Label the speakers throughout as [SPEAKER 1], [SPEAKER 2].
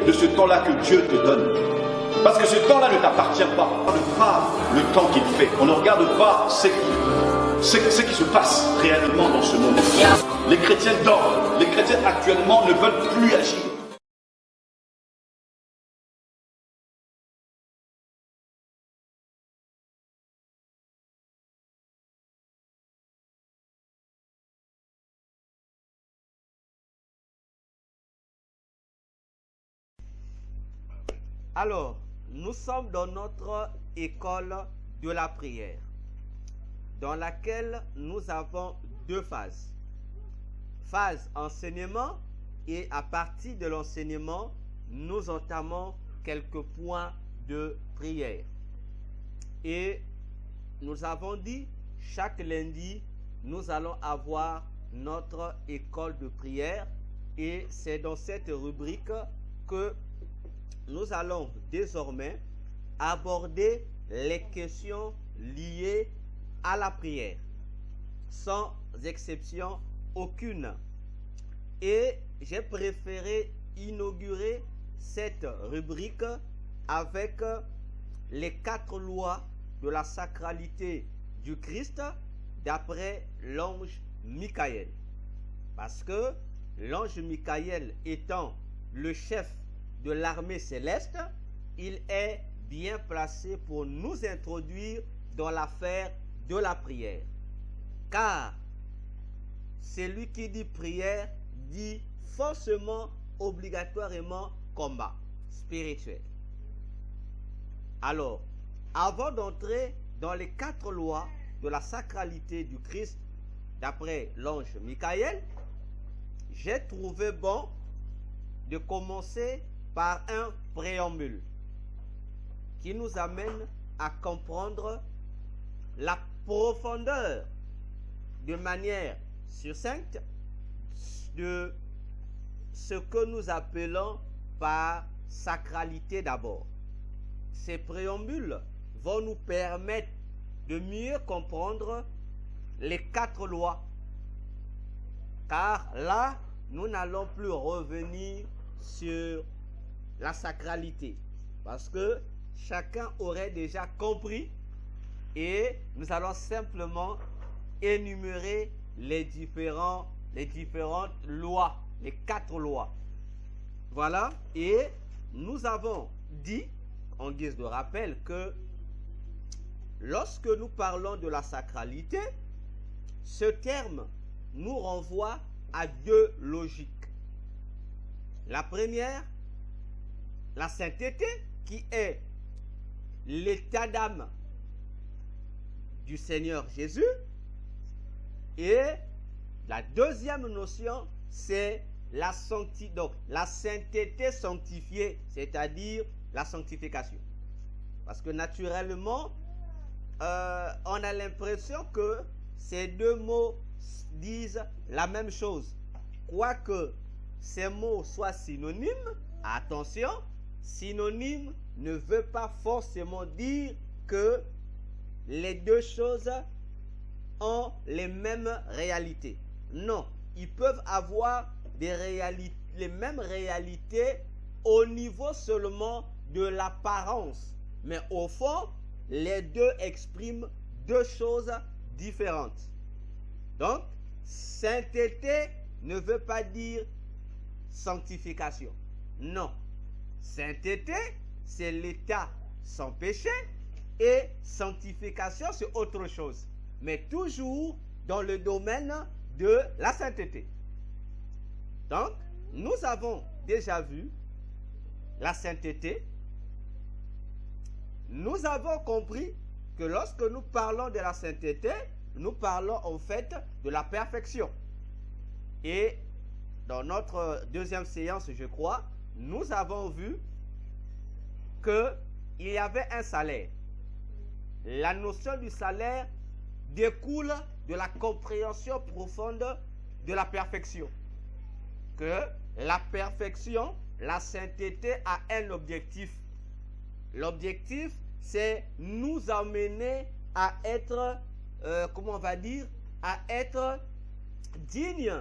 [SPEAKER 1] de ce temps-là que Dieu te donne. Parce que ce temps-là ne t'appartient pas. On ne regarde pas le temps qu'il fait. On ne regarde pas ce qui se passe réellement dans ce monde. Les chrétiens dorment. Les chrétiens actuellement ne veulent plus agir.
[SPEAKER 2] Alors, nous sommes dans notre école de la prière, dans laquelle nous avons deux phases. Phase enseignement, et à partir de l'enseignement, nous entamons quelques points de prière. Et nous avons dit, chaque lundi, nous allons avoir notre école de prière, et c'est dans cette rubrique que nous allons désormais aborder les questions liées à la prière, sans exception aucune. Et j'ai préféré inaugurer cette rubrique avec les 4 lois de la sacralité du Christ d'après l'ange Michael. Parce que l'ange Michael étant le chef de l'armée céleste, il est bien placé pour nous introduire dans l'affaire de la prière. Car celui qui dit prière dit forcément, obligatoirement combat spirituel. Alors, avant d'entrer dans les 4 lois de la sacralité du Christ d'après l'ange Michael, j'ai trouvé bon de commencer par un préambule qui nous amène à comprendre la profondeur de manière succincte de ce que nous appelons par sacralité d'abord. Ces préambules vont nous permettre de mieux comprendre les 4 lois, car là, nous n'allons plus revenir sur la sacralité, parce que chacun aurait déjà compris, et nous allons simplement énumérer les différentes lois, les 4 lois. Voilà, et nous avons dit, en guise de rappel, que lorsque nous parlons de la sacralité, ce terme nous renvoie à 2 logiques. La première, la sainteté, qui est l'état d'âme du Seigneur Jésus. Et la deuxième notion, c'est la sainteté sanctifiée, c'est-à-dire la sanctification. Parce que naturellement, on a l'impression que ces 2 mots disent la même chose. Quoique ces mots soient synonymes, attention, synonyme ne veut pas forcément dire que les 2 choses ont les mêmes réalités. Non, ils peuvent avoir les mêmes réalités au niveau seulement de l'apparence. Mais au fond, les 2 expriment 2 choses différentes. Donc, sainteté ne veut pas dire sanctification. Non. Sainteté, c'est l'état sans péché, et sanctification, c'est autre chose. Mais toujours dans le domaine de la sainteté. Donc, nous avons déjà vu la sainteté. Nous avons compris que lorsque nous parlons de la sainteté, nous parlons en fait de la perfection. Et dans notre deuxième séance, je crois, nous avons vu qu'il y avait un salaire. La notion du salaire découle de la compréhension profonde de la perfection. Que la perfection, la sainteté a un objectif. L'objectif, c'est nous amener à être, à être digne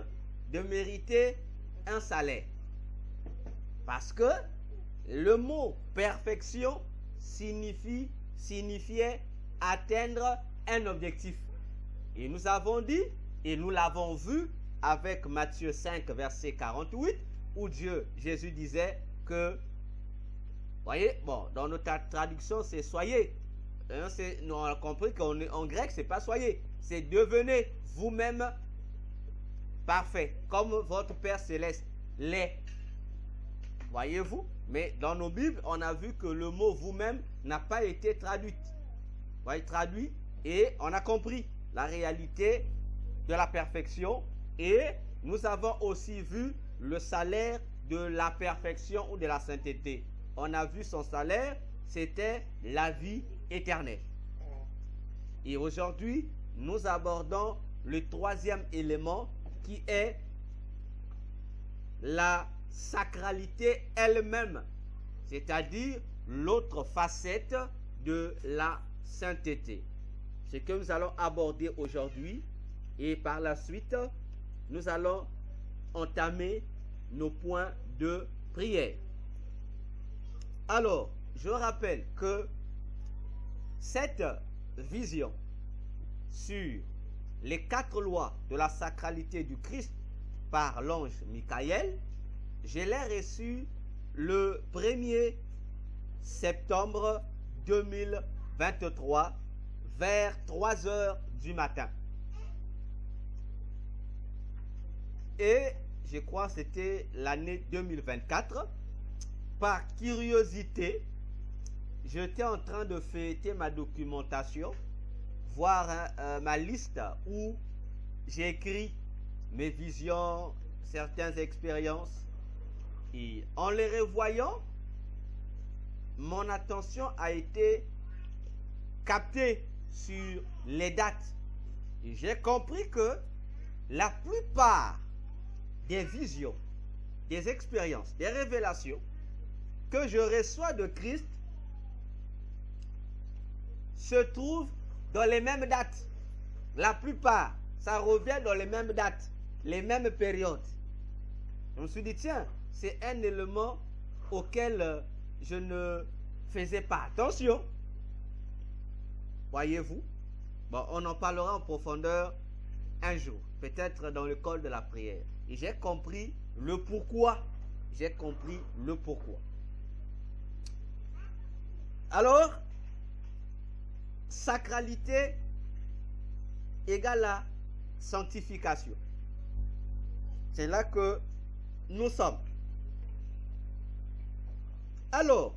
[SPEAKER 2] de mériter un salaire. Parce que le mot perfection signifiait atteindre un objectif. Et nous avons dit, et nous l'avons vu avec Matthieu 5, verset 48, où Jésus disait que, voyez, bon, dans notre traduction, c'est soyez. Nous avons compris qu'en grec, c'est pas soyez, c'est devenez vous-même parfait, comme votre Père Céleste l'est. Voyez-vous? Mais dans nos Bibles, on a vu que le mot vous-même n'a pas été traduit. Voyez, traduit, et on a compris la réalité de la perfection. Et nous avons aussi vu le salaire de la perfection ou de la sainteté. On a vu son salaire, c'était la vie éternelle. Et aujourd'hui, nous abordons le troisième élément qui est la sacralité elle-même, c'est-à-dire l'autre facette de la sainteté. C'est ce que nous allons aborder aujourd'hui, et par la suite, nous allons entamer nos points de prière. Alors, je rappelle que cette vision sur les 4 lois de la sacralité du Christ par l'ange Michael, je l'ai reçue le 1er septembre 2023 vers 3 heures du matin. Et je crois que c'était l'année 2024. Par curiosité, j'étais en train de feuilleter ma documentation, voir ma liste où j'ai écrit mes visions, certaines expériences. Et en les revoyant, mon attention a été captée sur les dates. Et j'ai compris que la plupart des visions, des expériences, des révélations que je reçois de Christ se trouvent dans les mêmes dates. La plupart, ça revient dans les mêmes dates, les mêmes périodes. Je me suis dit, tiens, c'est un élément auquel je ne faisais pas attention. Voyez-vous? Bon, on en parlera en profondeur un jour, peut-être dans le col de la prière. Et j'ai compris le pourquoi. J'ai compris le pourquoi. Alors, sacralité égale à sanctification. C'est là que nous sommes. Alors,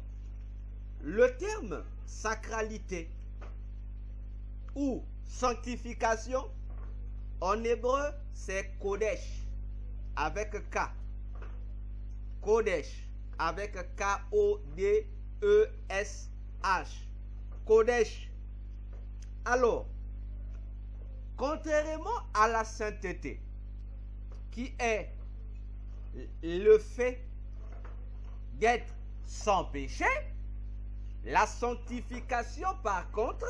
[SPEAKER 2] le terme sacralité ou sanctification, en hébreu, c'est Kodesh, avec K. Kodesh, avec K-O-D-E-S-H. Kodesh. Alors, contrairement à la sainteté, qui est le fait d'être sans péché, la sanctification, par contre,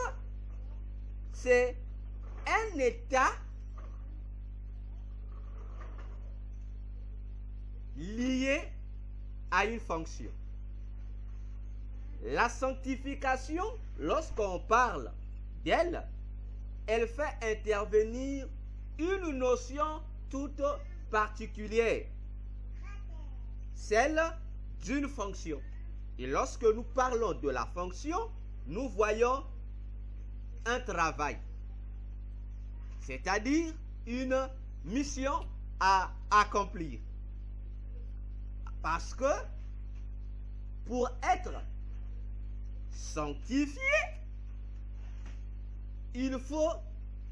[SPEAKER 2] c'est un état lié à une fonction. La sanctification, lorsqu'on parle d'elle, elle fait intervenir une notion toute particulière, celle d'une fonction. Et lorsque nous parlons de la fonction, nous voyons un travail, c'est-à-dire une mission à accomplir. Parce que pour être sanctifié, il faut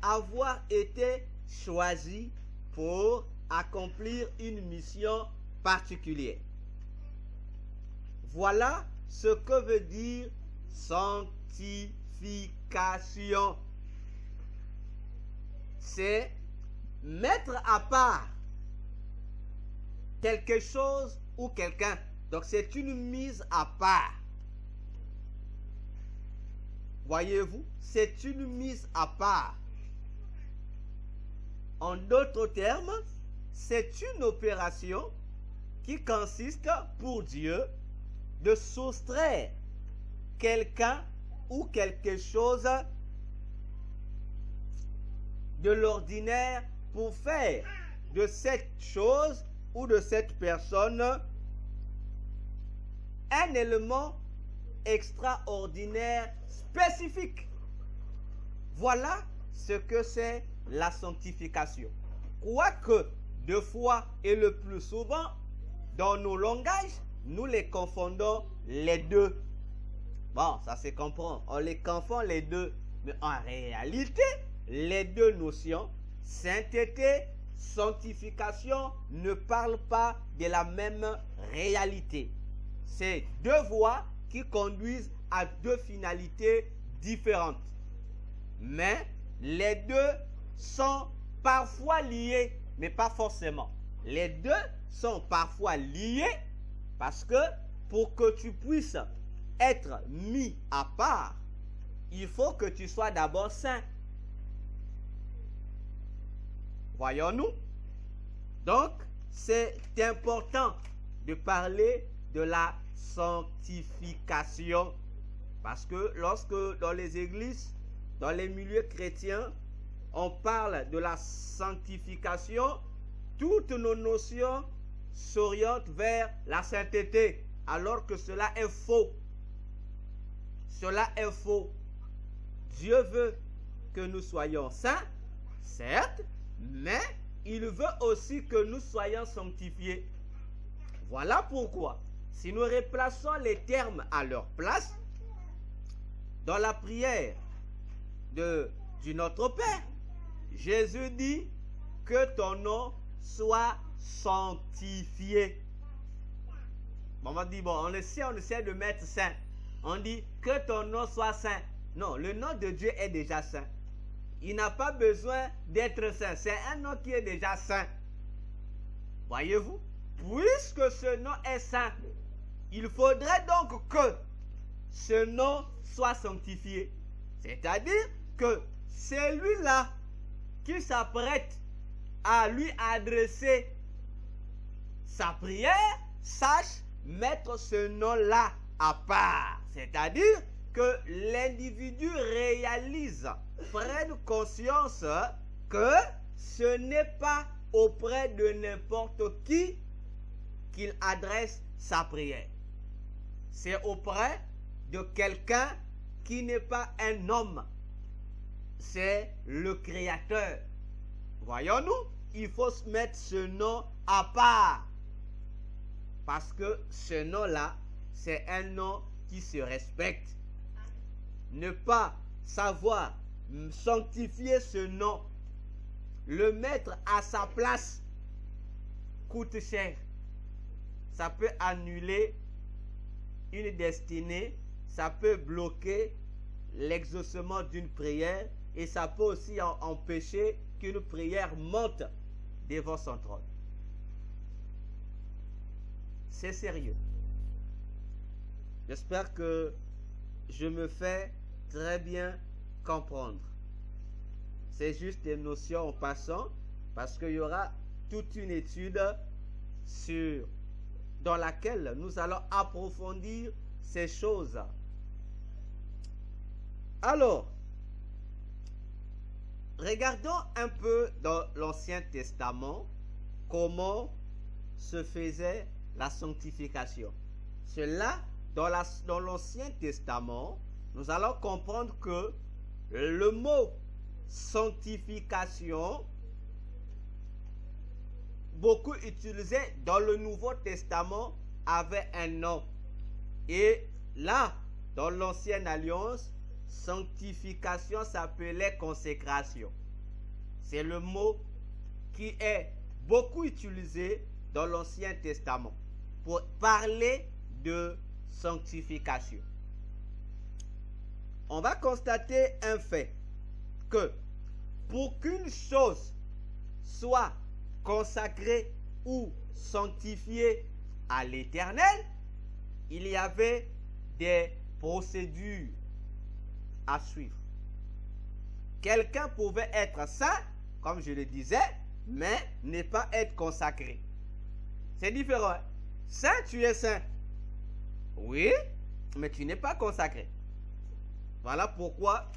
[SPEAKER 2] avoir été choisi pour accomplir une mission particulière. Voilà ce que veut dire sanctification. C'est mettre à part quelque chose ou quelqu'un. Donc c'est une mise à part. Voyez-vous, c'est une mise à part. En d'autres termes, c'est une opération qui consiste pour Dieu de soustraire quelqu'un ou quelque chose de l'ordinaire pour faire de cette chose ou de cette personne un élément extraordinaire spécifique. Voilà ce que c'est la sanctification. Quoique, deux fois et le plus souvent, dans nos langages, nous les confondons les deux. Bon, ça se comprend. On les confond les deux. Mais en réalité, les deux notions, sainteté, sanctification, ne parlent pas de la même réalité. C'est deux voies qui conduisent à deux finalités différentes. Mais les deux sont parfois liés, mais pas forcément. Les deux sont parfois liés parce que pour que tu puisses être mis à part, il faut que tu sois d'abord saint. Voyons-nous? Donc, c'est important de parler de la sanctification. Parce que lorsque dans les églises, dans les milieux chrétiens, on parle de la sanctification, toutes nos notions s'orientent vers la sainteté, alors que cela est faux. Cela est faux. Dieu veut que nous soyons saints, certes, mais il veut aussi que nous soyons sanctifiés. Voilà pourquoi, si nous replaçons les termes à leur place, dans la prière du Notre Père, Jésus dit que ton nom soit sanctifié. Bon, on va dire, bon, on essaie de mettre saint. On dit que ton nom soit saint. Non, le nom de Dieu est déjà saint. Il n'a pas besoin d'être saint. C'est un nom qui est déjà saint. Voyez-vous? Puisque ce nom est saint, il faudrait donc que ce nom soit sanctifié. C'est-à-dire que celui-là qui s'apprête à lui adresser sa prière, sache mettre ce nom-là à part. C'est-à-dire que l'individu réalise, prenne conscience que ce n'est pas auprès de n'importe qui qu'il adresse sa prière. C'est auprès de quelqu'un qui n'est pas un homme. C'est le Créateur. Voyons-nous, il faut se mettre ce nom à part. Parce que ce nom-là, c'est un nom qui se respecte. Ne pas savoir sanctifier ce nom, le mettre à sa place, coûte cher. Ça peut annuler une destinée, ça peut bloquer l'exaucement d'une prière et ça peut aussi empêcher qu'une prière monte devant son trône. C'est sérieux. J'espère que je me fais très bien comprendre. C'est juste des notions en passant parce qu'il y aura toute une étude dans laquelle nous allons approfondir ces choses. Alors, regardons un peu dans l'Ancien Testament comment se faisait la sanctification. Cela, dans l'Ancien Testament, nous allons comprendre que le mot sanctification, beaucoup utilisé dans le Nouveau Testament, avait un nom. Et là, dans l'Ancienne Alliance, sanctification s'appelait consécration. C'est le mot qui est beaucoup utilisé dans l'Ancien Testament pour parler de sanctification. On va constater un fait, que pour qu'une chose soit consacrée ou sanctifiée à l'Éternel, il y avait des procédures à suivre. Quelqu'un pouvait être saint, comme je le disais, mais ne pas être consacré. C'est différent. Saint, tu es saint. Oui, mais tu n'es pas consacré. Voilà pourquoi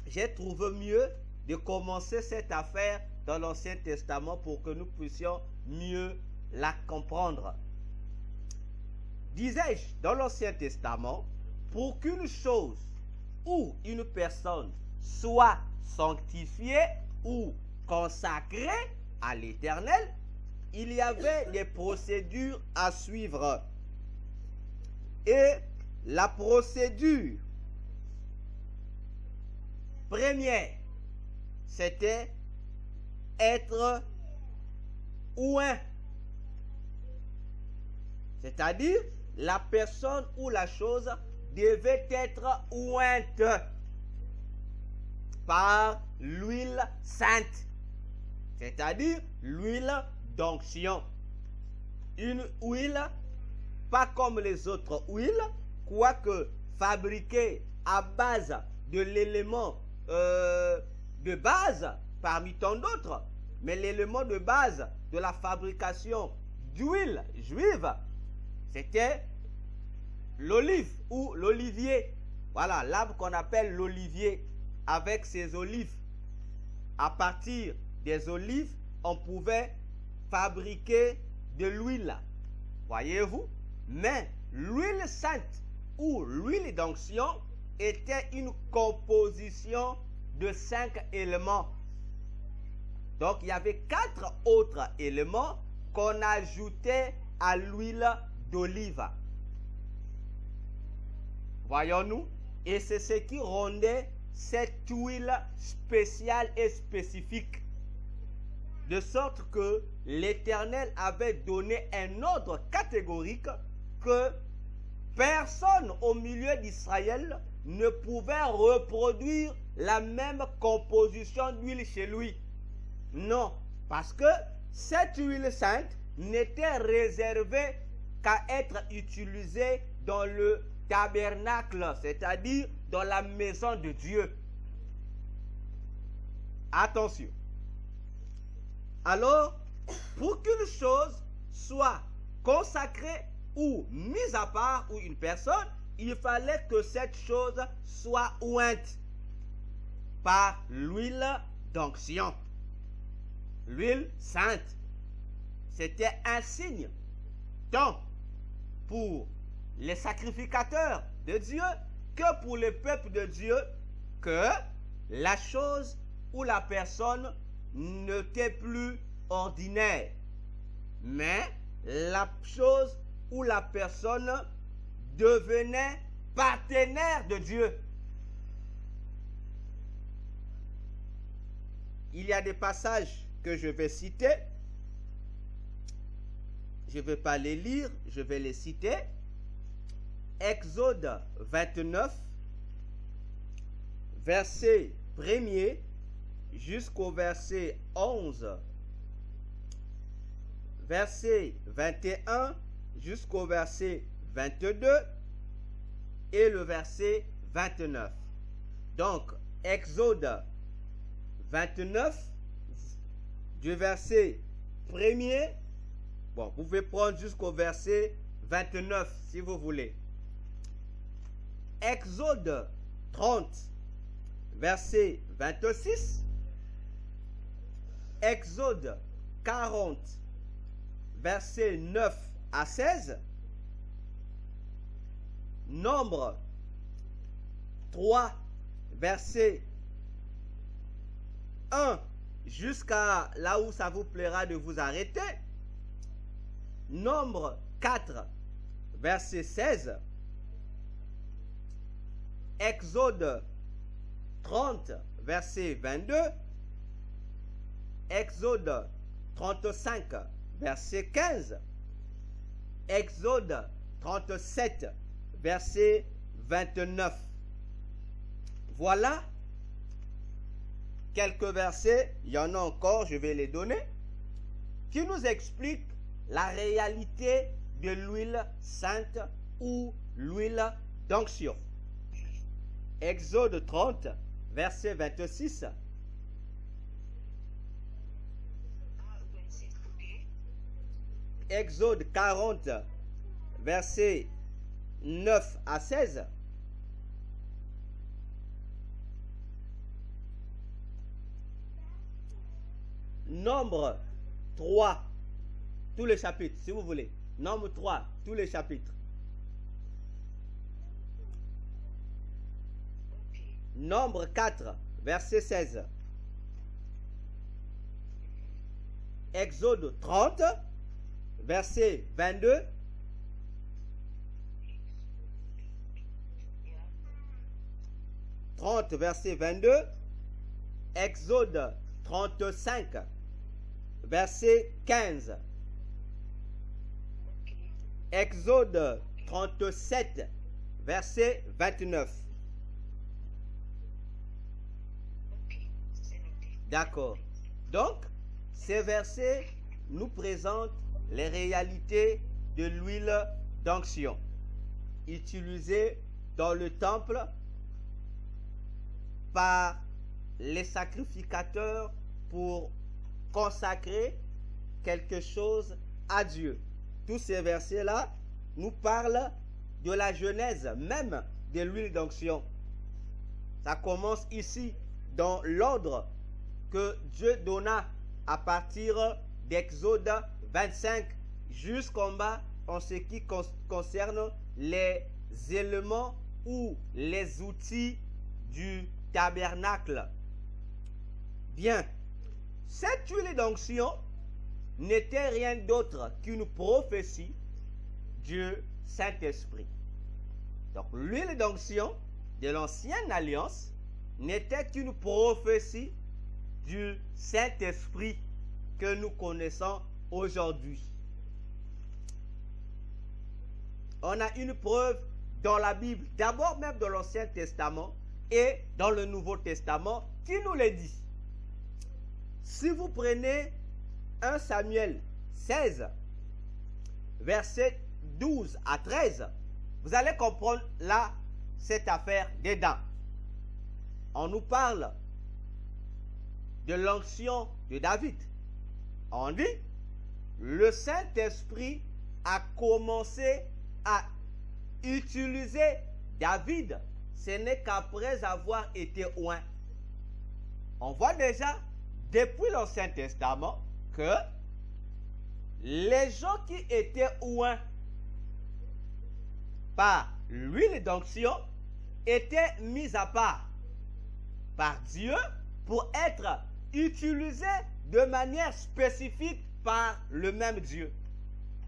[SPEAKER 2] j'ai trouvé mieux de commencer cette affaire dans l'Ancien Testament pour que nous puissions mieux la comprendre. Disais-je, dans l'Ancien Testament, pour qu'une chose ou une personne soit sanctifiée ou consacrée à l'Éternel, il y avait des procédures à suivre. Et la procédure première, c'était être oint. C'est-à-dire, la personne ou la chose devait être ointe par l'huile sainte, c'est-à-dire l'huile d'onction. Une huile pas comme les autres huiles, quoique fabriquée à base de l'élément de base parmi tant d'autres, mais l'élément de base de la fabrication d'huile juive, c'était l'olive ou l'olivier. Voilà, l'arbre qu'on appelle l'olivier, avec ses olives. À partir des olives, on pouvait fabriquer de l'huile. Voyez-vous? Mais l'huile sainte ou l'huile d'onction était une composition de 5 éléments. Donc, il y avait 4 autres éléments qu'on ajoutait à l'huile d'olive. Voyons-nous? Et c'est ce qui rendait cette huile spéciale et spécifique. De sorte que l'Éternel avait donné un ordre catégorique que personne au milieu d'Israël ne pouvait reproduire la même composition d'huile chez lui. Non, parce que cette huile sainte n'était réservée qu'à être utilisée dans le tabernacle, c'est-à-dire dans la maison de Dieu. Attention. Alors, pour qu'une chose soit consacrée ou mise à part, ou une personne, il fallait que cette chose soit ointe par l'huile d'onction. L'huile sainte. C'était un signe, tant pour les sacrificateurs de Dieu que pour le peuple de Dieu, que la chose ou la personne n'était plus ordinaire, mais la chose ou la personne devenait partenaire de Dieu. Il y a des passages que je vais citer. Je ne vais pas les lire, je vais les citer. Exode 29, verset 1er jusqu'au verset 11, verset 21 jusqu'au verset 22 et le verset 29. Donc, Exode 29, du verset 1er, bon, vous pouvez prendre jusqu'au verset 29 si vous voulez. Exode 30, verset 26. Exode 40, verset 9 à 16. Nombre 3, verset 1 jusqu'à là où ça vous plaira de vous arrêter. Nombre 4, verset 16. Exode 30, verset 22. Exode 35, verset 15. Exode 37, verset 29. Voilà quelques versets, il y en a encore, je vais les donner, qui nous expliquent la réalité de l'huile sainte ou l'huile d'onction. Exode 30, verset 26. Exode 40, verset 9 à 16. Nombre 3, tous les chapitres, si vous voulez. Nombre 3, tous les chapitres. Nombre 4, verset 16. Exode 30, verset 22. Verset 22. Exode 35, verset 15. Exode 37, verset 29. D'accord. Donc, ces versets nous présentent les réalités de l'huile d'onction utilisée dans le temple par les sacrificateurs pour consacrer quelque chose à Dieu. Tous ces versets-là nous parlent de la genèse même de l'huile d'onction. Ça commence ici dans l'ordre que Dieu donna à partir d'Exode 25 jusqu'en bas en ce qui concerne les éléments ou les outils du tabernacle. Bien, cette huile d'onction n'était rien d'autre qu'une prophétie du Saint-Esprit. Donc l'huile d'onction de l'ancienne alliance n'était qu'une prophétie du Saint-Esprit que nous connaissons aujourd'hui. On a une preuve dans la Bible, d'abord même dans l'Ancien Testament et dans le Nouveau Testament, qui nous le dit. Si vous prenez 1 Samuel 16, versets 12 à 13, vous allez comprendre là cette affaire dedans. On nous parle de l'onction de David. On dit, le Saint-Esprit a commencé à utiliser David. Ce n'est qu'après avoir été oint. On voit déjà, depuis l'Ancien Testament, que les gens qui étaient oints par l'huile d'onction étaient mis à part par Dieu pour être utilisés de manière spécifique par le même Dieu.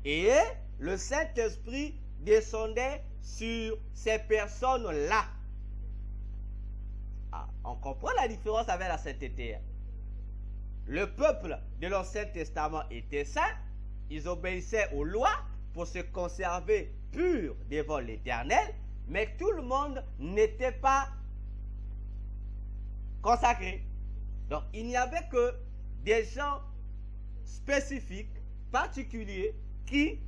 [SPEAKER 2] Et le Saint-Esprit descendait sur ces personnes-là. On comprend la différence avec la sainteté. Le peuple de l'Ancien Testament était saint. Ils obéissaient aux lois pour se conserver purs devant l'Éternel. Mais tout le monde n'était pas consacré. Donc il n'y avait que des gens spécifiques, particuliers, qui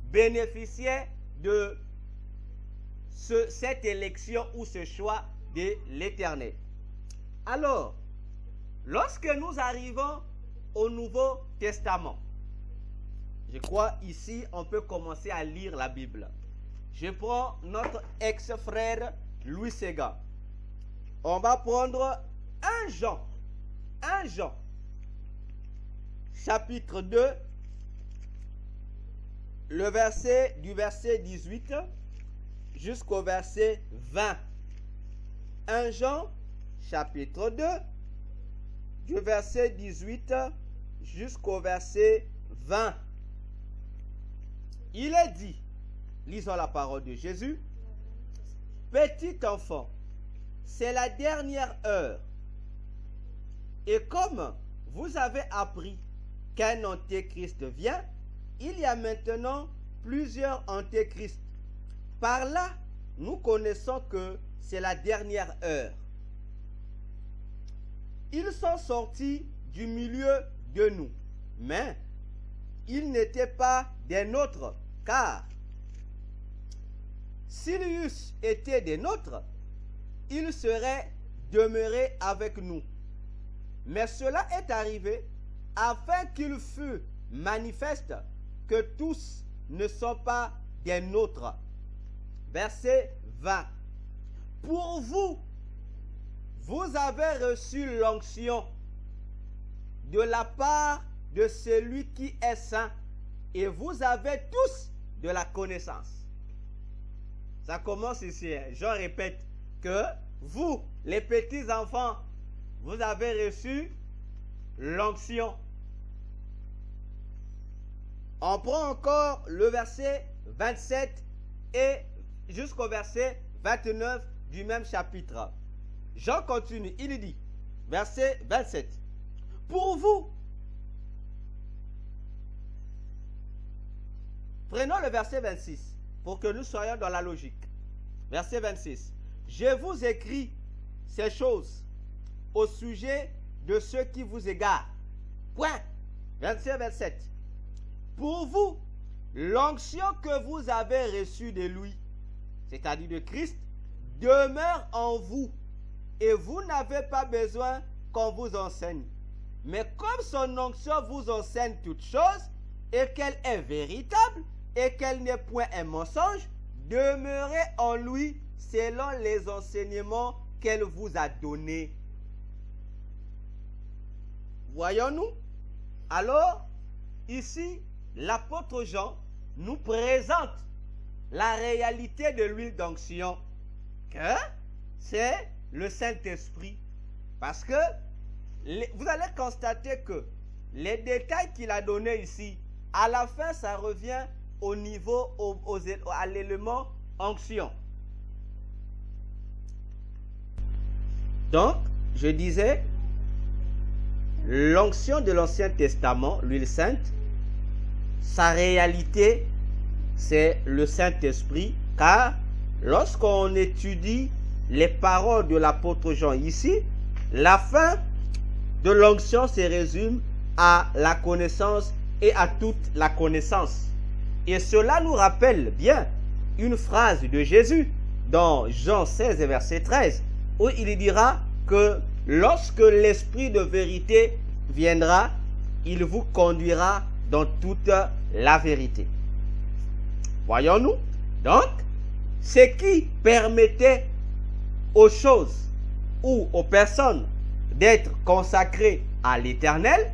[SPEAKER 2] bénéficiaient de cette élection ou ce choix de l'Éternel. Alors, lorsque nous arrivons au Nouveau Testament, je crois ici on peut commencer à lire la Bible. Je prends notre ex-frère Louis Séguin. On va prendre 1 Jean, chapitre 2, du verset 18 jusqu'au verset 20. 1 Jean, chapitre 2, du verset 18 jusqu'au verset 20. Il est dit, lisons la parole de Jésus, « Petit enfant, c'est la dernière heure. Et comme vous avez appris qu'un antéchrist vient, il y a maintenant plusieurs antéchrists. Par là, nous connaissons que c'est la dernière heure. Ils sont sortis du milieu de nous, mais ils n'étaient pas des nôtres, car s'ils eussent été des nôtres, ils seraient demeurés avec nous. Mais cela est arrivé afin qu'il fût manifeste que tous ne sont pas des nôtres. verset 20. Pour vous, vous avez reçu l'onction de la part de celui qui est saint, et vous avez tous de la connaissance. Ça commence ici. Je répète que vous, les petits enfants, vous avez reçu l'onction. On prend encore le verset 27 et jusqu'au verset 29 du même chapitre. Jean continue, il dit, verset 27. Pour vous, prenons le verset 26 pour que nous soyons dans la logique. Verset 26. Je vous écris ces choses au sujet de ceux qui vous égarent. Point. Verset 27. Pour vous, l'onction que vous avez reçue de lui, c'est-à-dire de Christ, demeure en vous, et vous n'avez pas besoin qu'on vous enseigne. Mais comme son onction vous enseigne toutes choses, et qu'elle est véritable, et qu'elle n'est point un mensonge, demeurez en lui selon les enseignements qu'elle vous a donnés. Voyons-nous? Alors, ici, l'apôtre Jean nous présente la réalité de l'huile d'onction, que c'est le Saint-Esprit. Parce que vous allez constater que les détails qu'il a donnés ici, à la fin, ça revient au niveau, à l'élément onction. Donc, je disais, l'onction de l'Ancien Testament, l'huile sainte, sa réalité, c'est le Saint-Esprit, car lorsqu'on étudie les paroles de l'apôtre Jean ici, la fin de l'onction se résume à la connaissance et à toute la connaissance. Et cela nous rappelle bien une phrase de Jésus dans Jean 16, verset 13, où il dira que lorsque l'Esprit de vérité viendra, il vous conduira dans toute la vérité. Voyons-nous? Donc, ce qui permettait aux choses ou aux personnes d'être consacrées à l'Éternel,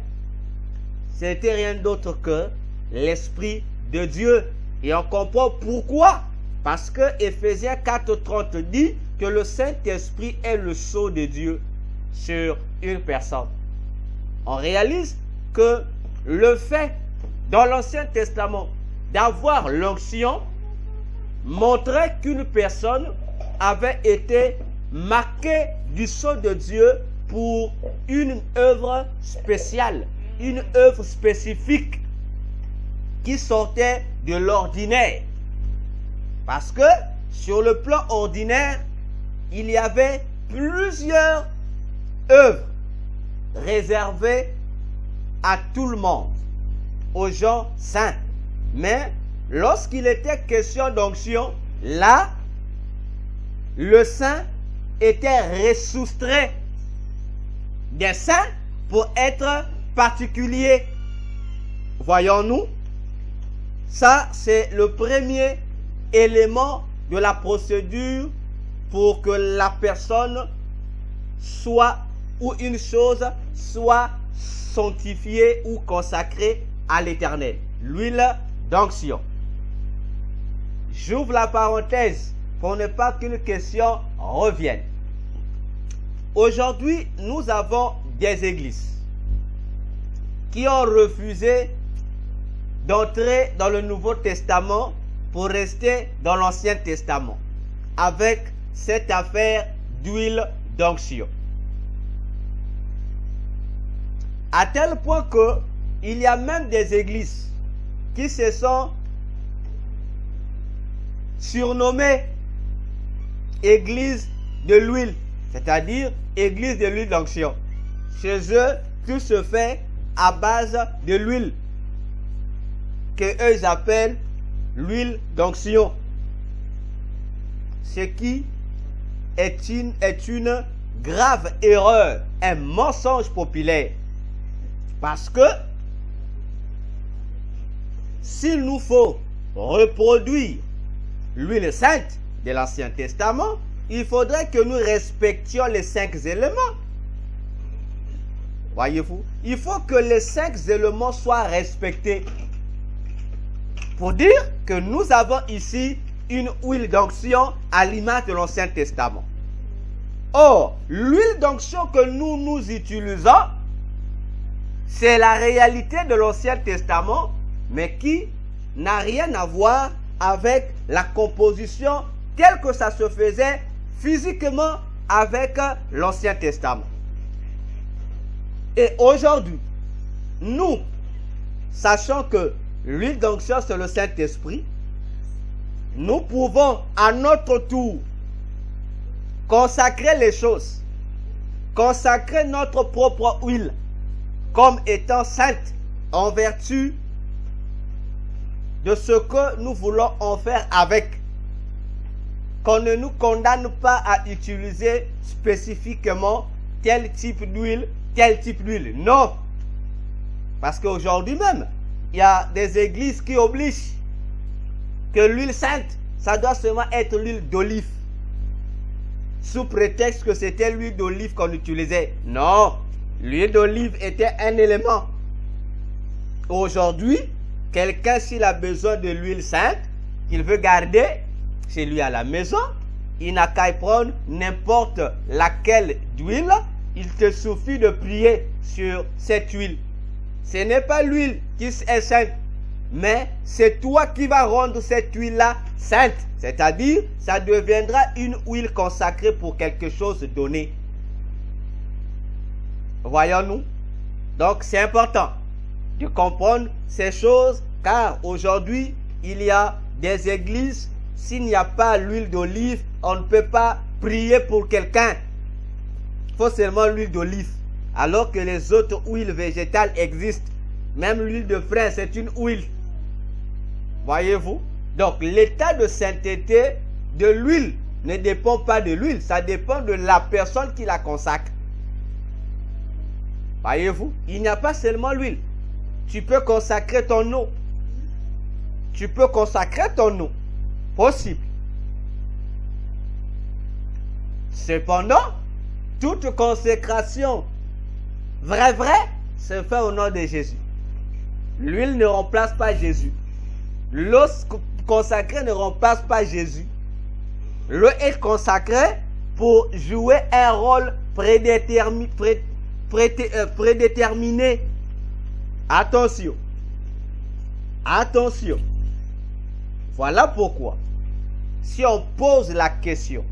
[SPEAKER 2] c'était rien d'autre que l'Esprit de Dieu. Et on comprend pourquoi. Parce que Éphésiens 4:30 dit que le Saint-Esprit est le sceau de Dieu sur une personne. On réalise que le fait, dans l'Ancien Testament, d'avoir l'onction montrait qu'une personne avait été marquée du sceau de Dieu pour une œuvre spéciale, une œuvre spécifique qui sortait de l'ordinaire. Parce que sur le plan ordinaire, il y avait plusieurs œuvres réservées à tout le monde, aux gens saints. Mais lorsqu'il était question d'onction, là, le saint était ressoustrait des saints pour être particulier. Voyons-nous? Ça, c'est le premier élément de la procédure pour que la personne soit, ou une chose soit sanctifiée ou consacrée à l'Éternel. L'huile d'onction. J'ouvre la parenthèse pour ne pas qu'une question revienne. Aujourd'hui, nous avons des églises qui ont refusé d'entrer dans le Nouveau Testament pour rester dans l'Ancien Testament avec cette affaire d'huile d'onction. À tel point que il y a même des églises qui se sont surnommées églises de l'huile, c'est-à-dire église de l'huile d'onction. Chez eux, tout se fait à base de l'huile que eux ils appellent l'huile d'onction, ce qui est une grave erreur, un mensonge populaire. Parce que s'il nous faut reproduire l'huile sainte de l'Ancien Testament, il faudrait que nous respections les 5 éléments. Voyez-vous, il faut que les 5 éléments soient respectés. Pour dire que nous avons ici une huile d'onction à l'image de l'Ancien Testament. Or, l'huile d'onction que nous utilisons, c'est la réalité de l'Ancien Testament, mais qui n'a rien à voir avec la composition telle que ça se faisait physiquement avec l'Ancien Testament. Et aujourd'hui, nous, sachant que l'huile d'onction c'est le Saint-Esprit, nous pouvons à notre tour consacrer les choses, consacrer notre propre huile comme étant sainte en vertu de ce que nous voulons en faire avec. Qu'on ne nous condamne pas à utiliser spécifiquement tel type d'huile, tel type d'huile. Non. Parce qu'aujourd'hui même, il y a des églises qui obligent que l'huile sainte, ça doit seulement être l'huile d'olive. Sous prétexte que c'était l'huile d'olive qu'on utilisait. Non. L'huile d'olive était un élément. Aujourd'hui, quelqu'un s'il a besoin de l'huile sainte, qu'il veut garder chez lui à la maison, il n'a qu'à y prendre n'importe laquelle d'huile. Il te suffit de prier sur cette huile. Ce n'est pas l'huile qui est sainte, mais c'est toi qui vas rendre cette huile-là sainte. C'est-à-dire, ça deviendra une huile consacrée pour quelque chose donné. Voyons-nous? Donc, c'est important de comprendre ces choses, car aujourd'hui, il y a des églises, s'il n'y a pas l'huile d'olive, on ne peut pas prier pour quelqu'un. Il faut seulement l'huile d'olive, alors que les autres huiles végétales existent. Même l'huile de fraise, c'est une huile. Voyez-vous? Donc, l'état de sainteté de l'huile ne dépend pas de l'huile, ça dépend de la personne qui la consacre. Voyez-vous? Il n'y a pas seulement l'huile. Tu peux consacrer ton eau. Tu peux consacrer ton eau. Possible. Cependant, toute consécration vrai, se fait au nom de Jésus. L'huile ne remplace pas Jésus. L'eau consacrée ne remplace pas Jésus. L'eau est consacrée pour jouer un rôle prédéterminé. Attention. Attention. Voilà pourquoi, si on pose la question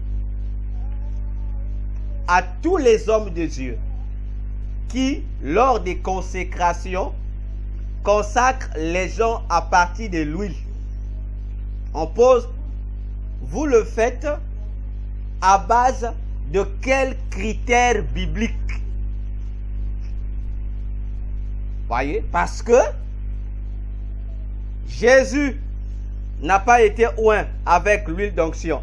[SPEAKER 2] à tous les hommes de Dieu qui, lors des consécrations, consacrent les gens à partir de l'huile, on pose, vous le faites à base de quels critères bibliques? Voyez, parce que Jésus n'a pas été oint avec l'huile d'onction,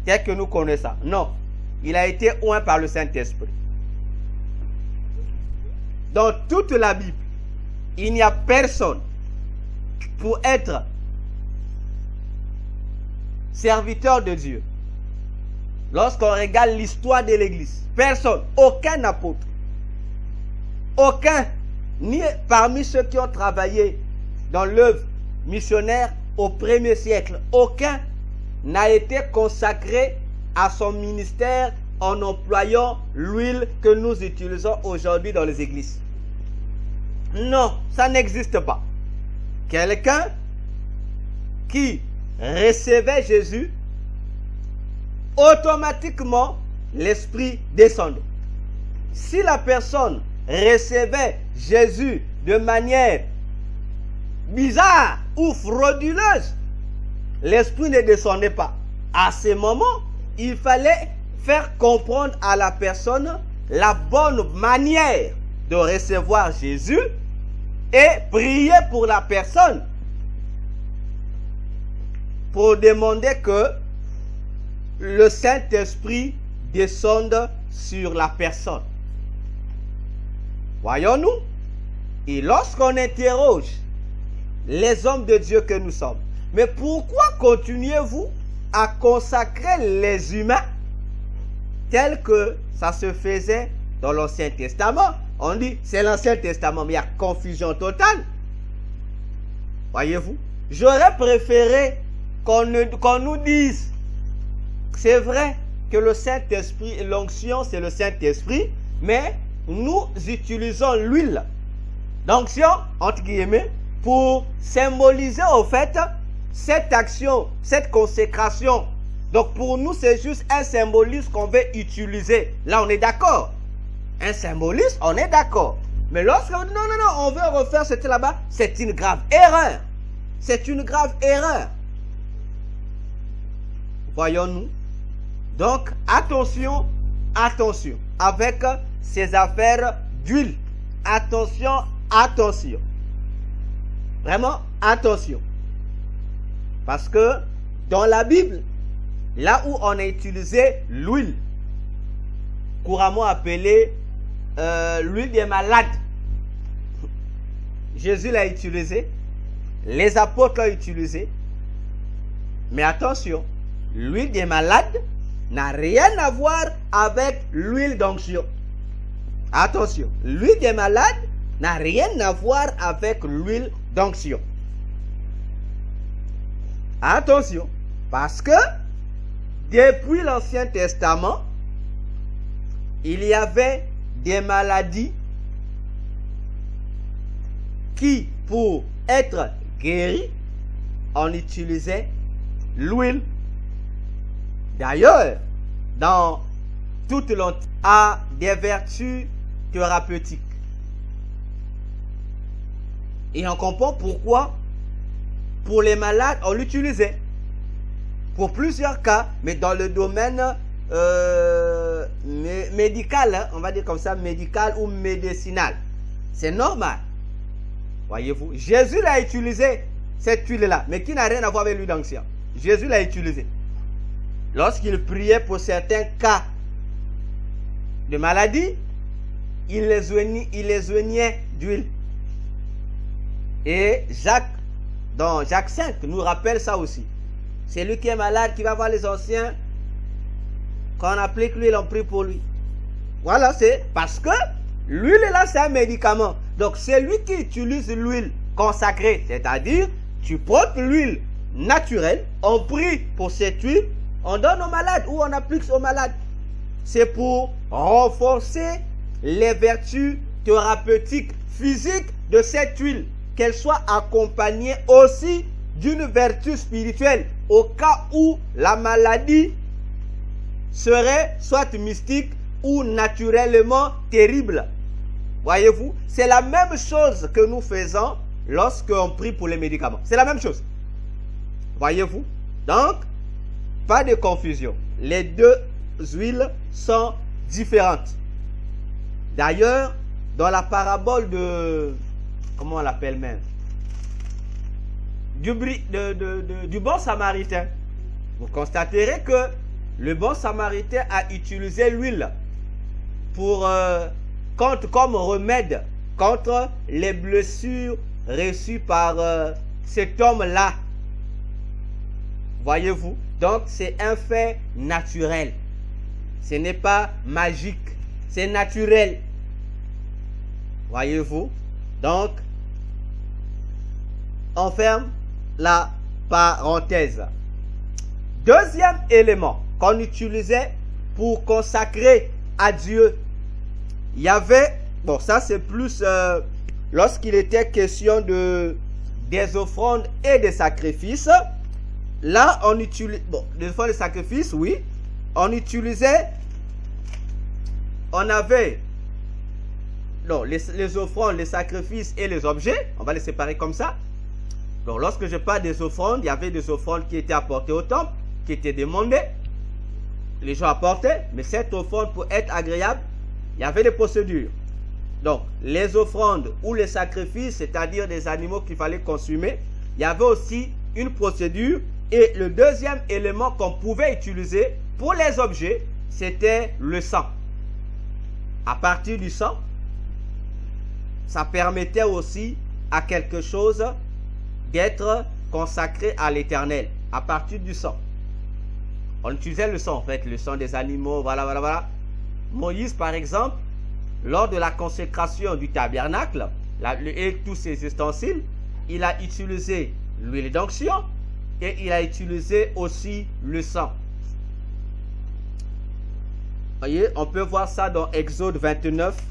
[SPEAKER 2] tel que nous connaissons. Non, il a été oint par le Saint-Esprit. Dans toute la Bible, il n'y a personne pour être serviteur de Dieu. Lorsqu'on regarde l'histoire de l'Église, personne, aucun apôtre, aucun, ni parmi ceux qui ont travaillé dans l'œuvre missionnaire au 1er siècle, aucun n'a été consacré à son ministère en employant l'huile que nous utilisons aujourd'hui dans les églises. Non, ça n'existe pas. Quelqu'un qui recevait Jésus, automatiquement, l'Esprit descendait. Si la personne recevait Jésus de manière bizarre ou frauduleuse, l'Esprit ne descendait pas. À ce moment, il fallait faire comprendre à la personne la bonne manière de recevoir Jésus et prier pour la personne pour demander que le Saint-Esprit descende sur la personne. Voyons-nous? Et lorsqu'on interroge les hommes de Dieu que nous sommes, mais pourquoi continuez-vous à consacrer les humains tel que ça se faisait dans l'Ancien Testament. On dit c'est l'Ancien Testament, mais il y a confusion totale. Voyez-vous, j'aurais préféré qu'on nous dise, c'est vrai que le Saint-Esprit, l'onction c'est le Saint-Esprit, mais nous utilisons l'huile d'onction, entre guillemets, pour symboliser au fait cette action, cette consécration. Donc pour nous, c'est juste un symbolisme qu'on veut utiliser. Là, on est d'accord. Un symbolisme, on est d'accord. Mais lorsqu'on dit non, on veut refaire ce là-bas, c'est une grave erreur. C'est une grave erreur. Voyons-nous. Donc, attention avec ces affaires d'huile. Attention. Vraiment, attention. Parce que dans la Bible, là où on a utilisé l'huile, couramment appelée l'huile des malades, Jésus l'a utilisé, les apôtres l'ont utilisé. Mais attention, l'huile des malades n'a rien à voir avec l'huile d'onction. Attention, l'huile des malades n'a rien à voir avec l'huile d'onction. Attention, parce que depuis l'Ancien Testament, il y avait des maladies qui, pour être guéries, on utilisait l'huile. D'ailleurs, dans toute l'Antiquité, a des vertus thérapeutiques. Et on comprend pourquoi, pour les malades, on l'utilisait. Pour plusieurs cas, mais dans le domaine médical, hein, on va dire comme ça, médical ou médicinal. C'est normal. Voyez-vous, Jésus l'a utilisé, cette huile-là, mais qui n'a rien à voir avec l'huile d'onction. Jésus l'a utilisé. Lorsqu'il priait pour certains cas de maladie, il les soignait d'huile. Et Jacques, dans Jacques 5, nous rappelle ça aussi. C'est lui qui est malade, qui va voir les anciens. Quand on applique l'huile, on prie pour lui. Voilà, c'est parce que l'huile là, c'est un médicament. Donc, c'est lui qui utilise l'huile consacrée. C'est-à-dire, tu portes l'huile naturelle, on prie pour cette huile, on donne aux malades ou on applique aux malades. C'est pour renforcer les vertus thérapeutiques physiques de cette huile. Qu'elle soit accompagnée aussi d'une vertu spirituelle au cas où la maladie serait soit mystique ou naturellement terrible. Voyez-vous, c'est la même chose que nous faisons lorsqu'on prie pour les médicaments. C'est la même chose. Voyez-vous, donc, pas de confusion. Les deux huiles sont différentes. D'ailleurs, dans la parabole de... Comment on l'appelle même? Du bon samaritain. Vous constaterez que le bon samaritain a utilisé l'huile pour comme remède contre les blessures reçues par cet homme-là. Voyez-vous? Donc c'est un fait naturel. Ce n'est pas magique. C'est naturel. Voyez-vous? Donc, on ferme la parenthèse. Deuxième élément qu'on utilisait pour consacrer à Dieu, il y avait, bon ça c'est plus lorsqu'il était question des offrandes et des sacrifices. Là on utilise, bon, des offrandes et des sacrifices, oui, on utilisait, on avait, non, les offrandes, les sacrifices et les objets, on va les séparer comme ça. Donc lorsque je parle des offrandes, il y avait des offrandes qui étaient apportées au temple, qui étaient demandées. Les gens apportaient, mais cette offrande, pour être agréable, il y avait des procédures. Donc les offrandes ou les sacrifices, c'est-à-dire des animaux qu'il fallait consumer, il y avait aussi une procédure. Et le deuxième élément qu'on pouvait utiliser pour les objets, c'était le sang. À partir du sang, ça permettait aussi à quelque chose d'être consacré à l'Éternel, à partir du sang. On utilisait le sang, en fait, le sang des animaux, voilà. Moïse, par exemple, lors de la consécration du tabernacle et tous ses ustensiles, il a utilisé l'huile d'onction et il a utilisé aussi le sang. Voyez, on peut voir ça dans Exode 29,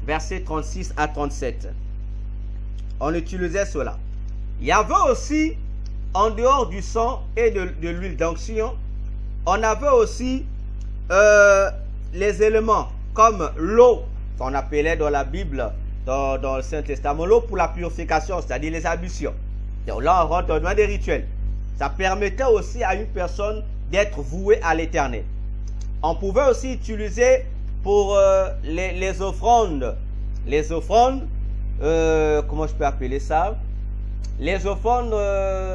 [SPEAKER 2] versets 36 à 37. On utilisait cela. Il y avait aussi, en dehors du sang et de l'huile d'onction, on avait aussi les éléments comme l'eau, qu'on appelait dans la Bible, dans le Saint-Testament, l'eau pour la purification, c'est-à-dire les ablutions. Donc là, on rentre dans des rituels. Ça permettait aussi à une personne d'être vouée à l'Éternel. On pouvait aussi utiliser pour les offrandes. Les offrandes, comment je peux appeler ça? Les offrandes,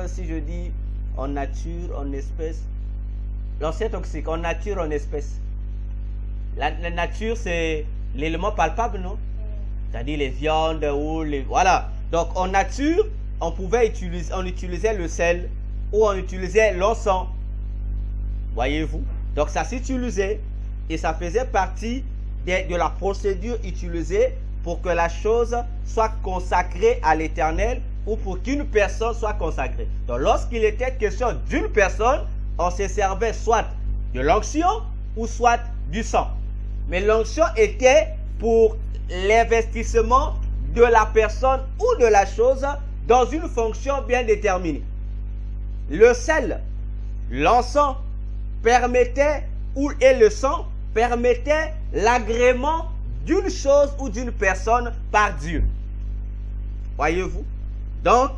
[SPEAKER 2] si je dis en nature, en espèce. L'ancien toxique, en nature, en espèce. La nature, c'est l'élément palpable, non? C'est-à-dire les viandes ou les... Voilà. Donc, en nature, on utilisait le sel ou on utilisait l'encens. Voyez-vous? Donc, ça s'utilisait et ça faisait partie de la procédure utilisée pour que la chose soit consacrée à l'Éternel ou pour qu'une personne soit consacrée. Donc, lorsqu'il était question d'une personne, on se servait soit de l'onction ou soit du sang. Mais l'onction était pour l'investissement de la personne ou de la chose dans une fonction bien déterminée. Le sel, l'encens permettait, et le sang permettait l'agrément d'une chose ou d'une personne par Dieu. Voyez-vous? Donc,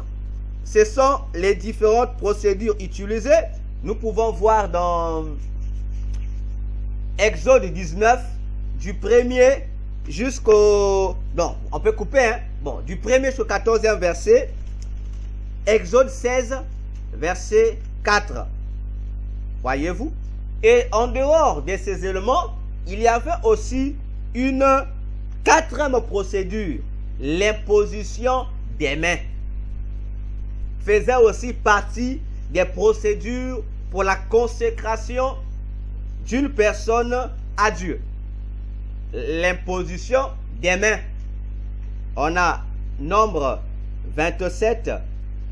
[SPEAKER 2] ce sont les différentes procédures utilisées. Nous pouvons voir dans Exode 19, du 1er jusqu'au... Non, on peut couper, hein? Bon, du 1er jusqu'au 14e verset. Exode 16, verset 4. Voyez-vous? Et en dehors de ces éléments, il y avait aussi une quatrième procédure. L'imposition des mains faisait aussi partie des procédures pour la consécration d'une personne à Dieu. L'imposition des mains. On a Nombre 27,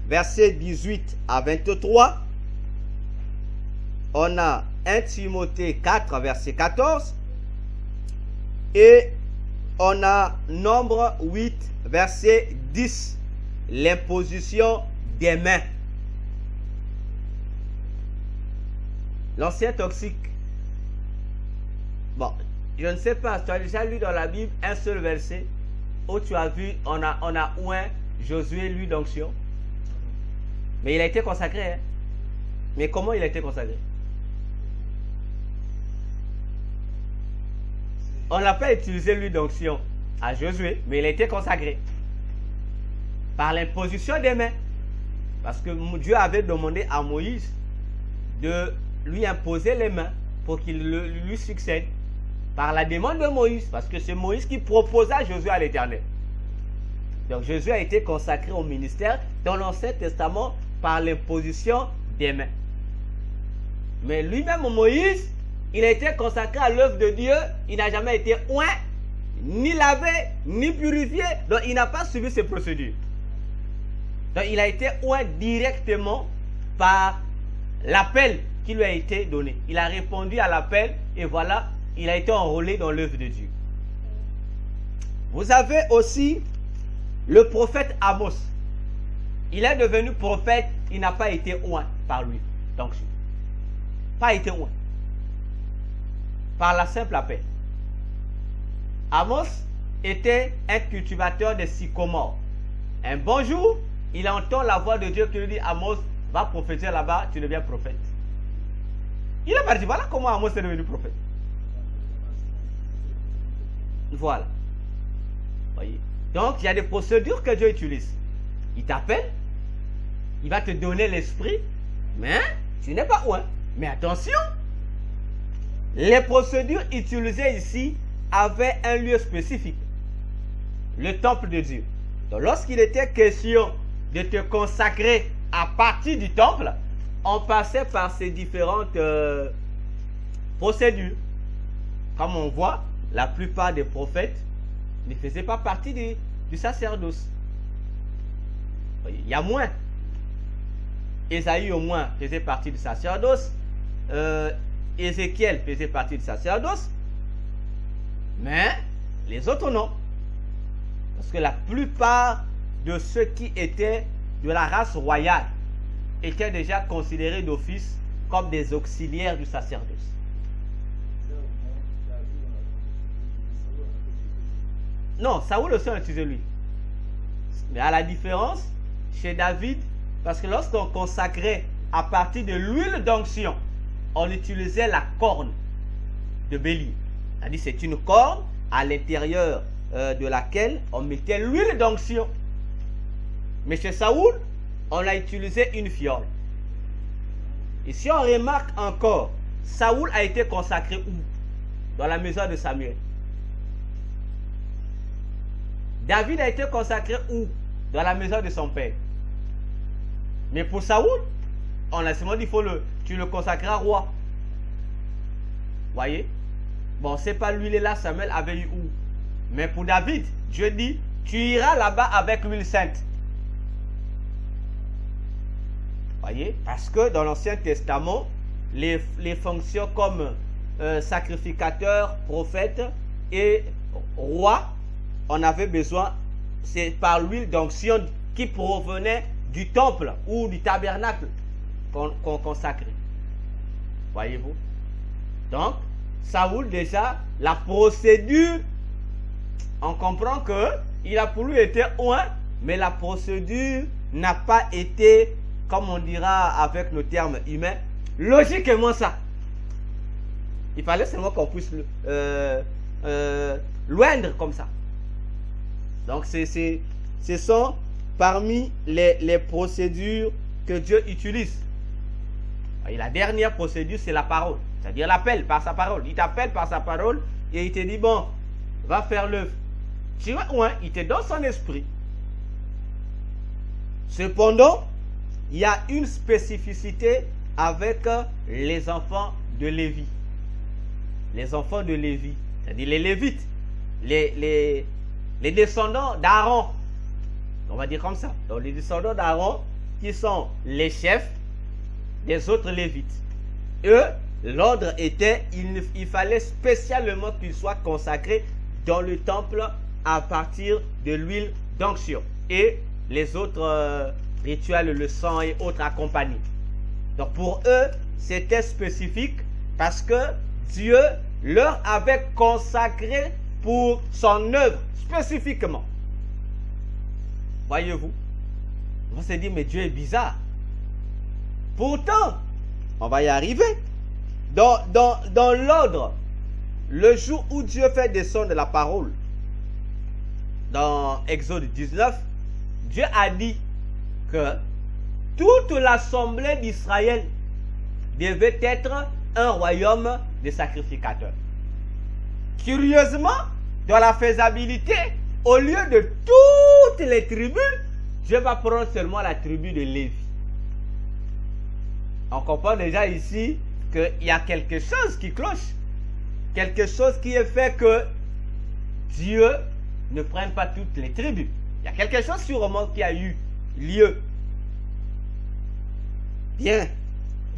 [SPEAKER 2] versets 18 à 23. On a 1 Timothée 4, verset 14. Et on a Nombre 8, verset 10. L'imposition des mains. L'ancien toxique. Bon, je ne sais pas, tu as déjà lu dans la Bible un seul verset où tu as vu, on a oint Josué, l'huile d'onction. Mais il a été consacré. Hein? Mais comment il a été consacré? On n'a pas utilisé l'huile d'onction à Josué, mais il a été consacré par l'imposition des mains. Parce que Dieu avait demandé à Moïse de lui imposer les mains pour qu'il lui succède par la demande de Moïse, parce que c'est Moïse qui proposa Josué à l'Éternel. Donc Josué a été consacré au ministère dans l'Ancien Testament par l'imposition des mains. Mais lui-même, Moïse, il a été consacré à l'œuvre de Dieu, il n'a jamais été oint, ni lavé, ni purifié, donc il n'a pas suivi ces procédures. Donc il a été oint directement par l'appel qui lui a été donné. Il a répondu à l'appel et voilà, il a été enrôlé dans l'œuvre de Dieu. Vous avez aussi le prophète Amos. Il est devenu prophète, il n'a pas été oint par lui. Donc, pas été oint. Par la simple appel. Amos était un cultivateur de sycomore. Un bon jour, il entend la voix de Dieu qui lui dit: Amos, va prophétiser là-bas, tu deviens prophète. Il est parti. Voilà comment Amos est devenu prophète. Voilà. Voyez. Donc, il y a des procédures que Dieu utilise. Il t'appelle, il va te donner l'esprit, mais tu n'es pas oint. Mais attention, les procédures utilisées ici avaient un lieu spécifique. Le temple de Dieu. Donc, lorsqu'il était question de te consacrer à partir du temple, on passait par ces différentes procédures. Comme on voit, la plupart des prophètes ne faisaient pas partie du sacerdoce. Il y a moins. Ésaïe au moins faisait partie du sacerdoce. Ézéchiel faisait partie du sacerdoce. Mais les autres non. Parce que la plupart de ceux qui étaient de la race royale étaient déjà considérés d'office comme des auxiliaires du sacerdoce. Non, Saoul aussi a utilisé lui. Mais à la différence, chez David, parce que lorsqu'on consacrait à partir de l'huile d'onction, on utilisait la corne de bélier. C'est-à-dire c'est une corne à l'intérieur de laquelle on mettait l'huile d'onction. Mais chez Saoul, on a utilisé une fiole. Et si on remarque encore, Saoul a été consacré où? Dans la maison de Samuel. David a été consacré où? Dans la maison de son père. Mais pour Saoul, on a seulement dit tu le consacreras roi. Voyez? Bon, c'est pas l'huile là, Samuel avait eu où? Mais pour David, Dieu dit, tu iras là-bas avec l'huile sainte. Voyez? Parce que dans l'Ancien Testament, les fonctions comme sacrificateur, prophète et roi, on avait besoin, c'est par l'huile d'onction qui provenait du temple ou du tabernacle qu'on consacrait. Voyez-vous? Donc, Saoul déjà, la procédure, on comprend que il a pour lui été oint, mais la procédure n'a pas été, comme on dira avec nos termes humains, logiquement ça. Il fallait seulement qu'on puisse l'oindre comme ça. Donc, ce sont parmi les procédures que Dieu utilise. Et la dernière procédure, c'est la parole. C'est-à-dire l'appel par sa parole. Il t'appelle par sa parole et il te dit, bon, va faire l'œuvre. Tu vois, ouais, il te donne son esprit. Cependant, il y a une spécificité avec les enfants de Lévi. Les enfants de Lévi, c'est-à-dire les Lévites, les descendants d'Aaron. On va dire comme ça. Donc les descendants d'Aaron qui sont les chefs des autres Lévites. Eux, l'ordre était, il fallait spécialement qu'ils soient consacrés dans le temple à partir de l'huile d'onction. Et les autres rituels, le sang et autres accompagnés. Donc pour eux, c'était spécifique parce que Dieu leur avait consacré pour son œuvre spécifiquement. Voyez-vous? On se dit, mais Dieu est bizarre. Pourtant, on va y arriver. Dans l'ordre, le jour où Dieu fait descendre la parole, dans Exode 19, Dieu a dit que toute l'assemblée d'Israël devait être un royaume de sacrificateurs. Curieusement, dans la faisabilité, au lieu de toutes les tribus, Dieu va prendre seulement la tribu de Lévi. On comprend déjà ici qu'il y a quelque chose qui cloche. Quelque chose qui est fait que Dieu ne prenne pas toutes les tribus. Il y a quelque chose sûrement qui a eu lieu. Bien.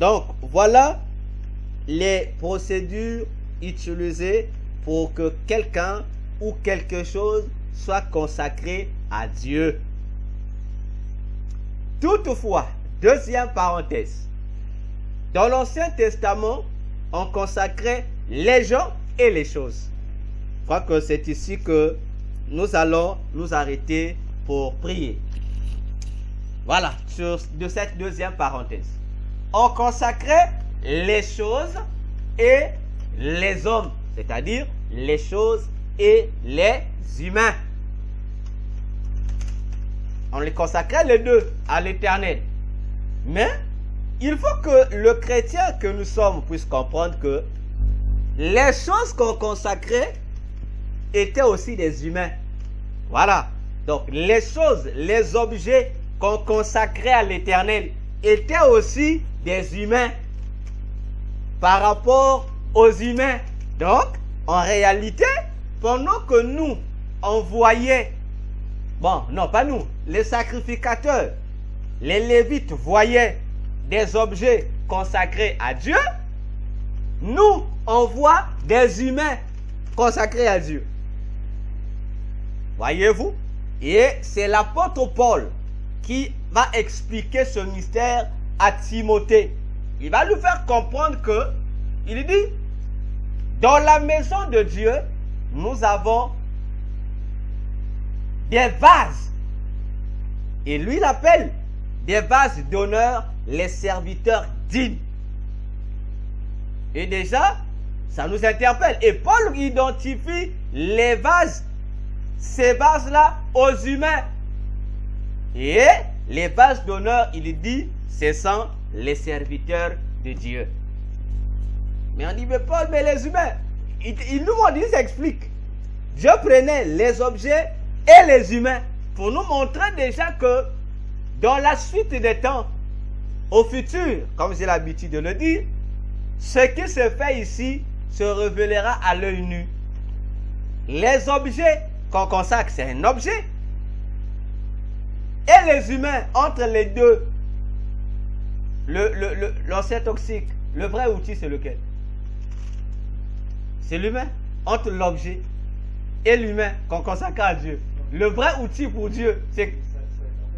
[SPEAKER 2] Donc, voilà les procédures utilisées pour que quelqu'un ou quelque chose soit consacré à Dieu. Toutefois, deuxième parenthèse, dans l'Ancien Testament, on consacrait les gens et les choses. Je crois que c'est ici que nous allons nous arrêter pour prier. Voilà, de cette deuxième parenthèse. On consacrait les choses et les hommes, c'est-à-dire les choses et les humains. On les consacrait les deux à l'Éternel. Mais il faut que le chrétien que nous sommes puisse comprendre que les choses qu'on consacrait étaient aussi des humains. Voilà. Donc les choses, les objets qu'on consacrait à l'Éternel étaient aussi des humains par rapport aux humains. Donc, en réalité, pendant que nous, on voyait, bon, non, pas nous, les sacrificateurs, les Lévites voyaient des objets consacrés à Dieu, nous, on voit des humains consacrés à Dieu. Voyez-vous? Et c'est l'apôtre Paul qui va expliquer ce mystère à Timothée. Il va lui faire comprendre que, il dit, dans la maison de Dieu, nous avons des vases. Et lui, il appelle des vases d'honneur les serviteurs dignes. Et déjà, ça nous interpelle. Et Paul identifie les vases, ces vases-là, aux humains. Et les vases d'honneur, il dit, ce sont les serviteurs de Dieu. Mais on dit, mais Paul, mais les humains, il nous montre, il s'explique. Dieu prenait les objets et les humains pour nous montrer déjà que dans la suite des temps, au futur, comme j'ai l'habitude de le dire, ce qui se fait ici se révélera à l'œil nu. Les objets qu'on consacre, c'est un objet. Et les humains, entre les deux, l'ancien toxique, le vrai outil, c'est lequel? C'est l'humain. Entre l'objet et l'humain qu'on consacre à Dieu. Le vrai outil pour Dieu, c'est...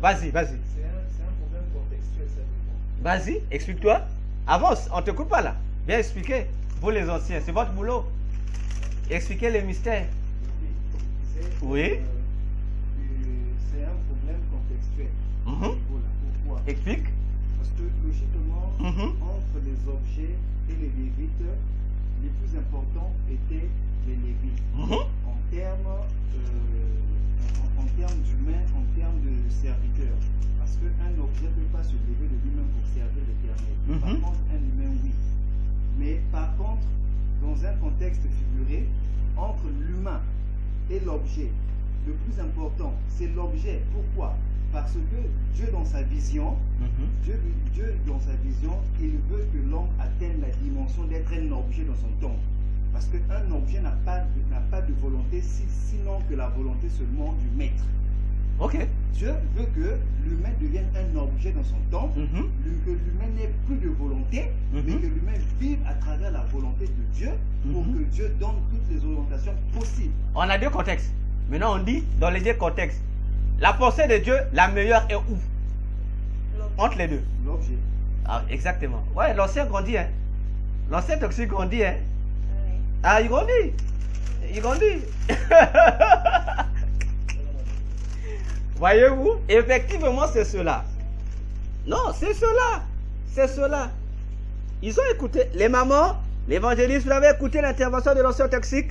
[SPEAKER 2] Vas-y, vas-y.
[SPEAKER 3] C'est un problème contextuel, ça dépend.
[SPEAKER 2] Vas-y, explique-toi. Avance, on ne te coupe pas là. Bien expliquer. Vous les anciens, c'est votre boulot. Expliquez les mystères. Oui.
[SPEAKER 3] C'est un problème contextuel. Voilà. Pourquoi?
[SPEAKER 2] Explique.
[SPEAKER 3] Parce que logiquement, entre les objets et les Lévites, les plus importants étaient les Lévites. En termes d'humains, en termes de serviteurs. Parce qu'un objet ne peut pas se lever de lui-même pour servir l'Éternel. Par contre, un humain, oui. Mais par contre, dans un contexte figuré, entre l'humain et l'objet, le plus important, c'est l'objet. Pourquoi? Parce que Dieu dans sa vision, Dieu dans sa vision, il veut que l'homme atteigne la dimension d'être un objet dans son temps. Parce qu'un objet n'a pas de volonté, sinon que la volonté seulement du maître.
[SPEAKER 2] Ok.
[SPEAKER 3] Dieu veut que l'humain devienne un objet dans son temps, que l'humain n'ait plus de volonté, mais que l'humain vive à travers la volonté de Dieu pour que Dieu donne toutes les orientations possibles.
[SPEAKER 2] On a deux contextes. Maintenant, on dit dans les deux contextes, la pensée de Dieu, la meilleure est où? Entre les deux.
[SPEAKER 3] L'objet.
[SPEAKER 2] Ah, exactement. Ouais, l'ancien grandit, hein. L'ancien toxique grandit, hein. Ah, il grandit. Il grandit. Voyez-vous? Effectivement, c'est cela. Non, c'est cela. C'est cela. Ils ont écouté. Les mamans, l'évangéliste, vous avez écouté l'intervention de l'ancien toxique?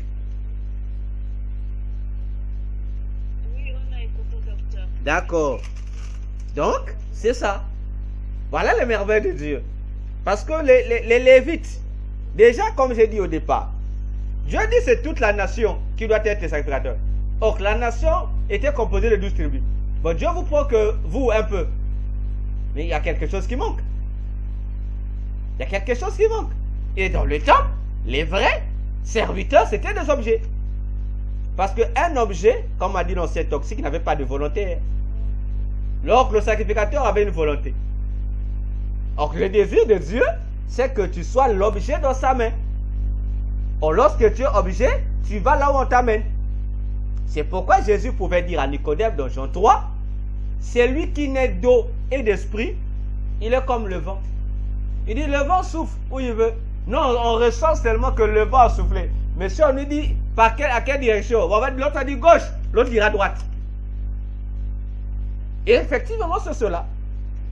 [SPEAKER 4] Oui, on a écouté, docteur.
[SPEAKER 2] D'accord. Donc, c'est ça. Voilà les merveilles de Dieu. Parce que les Lévites, déjà, comme j'ai dit au départ, Dieu dit c'est toute la nation qui doit être les sacrificateurs. Or, la nation était composée de 12 tribus. Bon, Dieu vous prend que vous un peu. Mais il y a quelque chose qui manque. Il y a quelque chose qui manque. Et dans le temple, les vrais serviteurs, c'était des objets. Parce qu'un objet, comme a dit l'ancien toxique, n'avait pas de volonté. Alors que le sacrificateur avait une volonté. Or, le désir de Dieu, c'est que tu sois l'objet dans sa main. Or, lorsque tu es objet, tu vas là où on t'amène. C'est pourquoi Jésus pouvait dire à Nicodème dans Jean 3, c'est lui qui naît d'eau et d'esprit, il est comme le vent. Il dit, le vent souffle où il veut. Non, on ressent seulement que le vent a soufflé. Mais si on lui dit, à quelle direction? L'autre a dit gauche, l'autre dira droite. Et effectivement, c'est cela.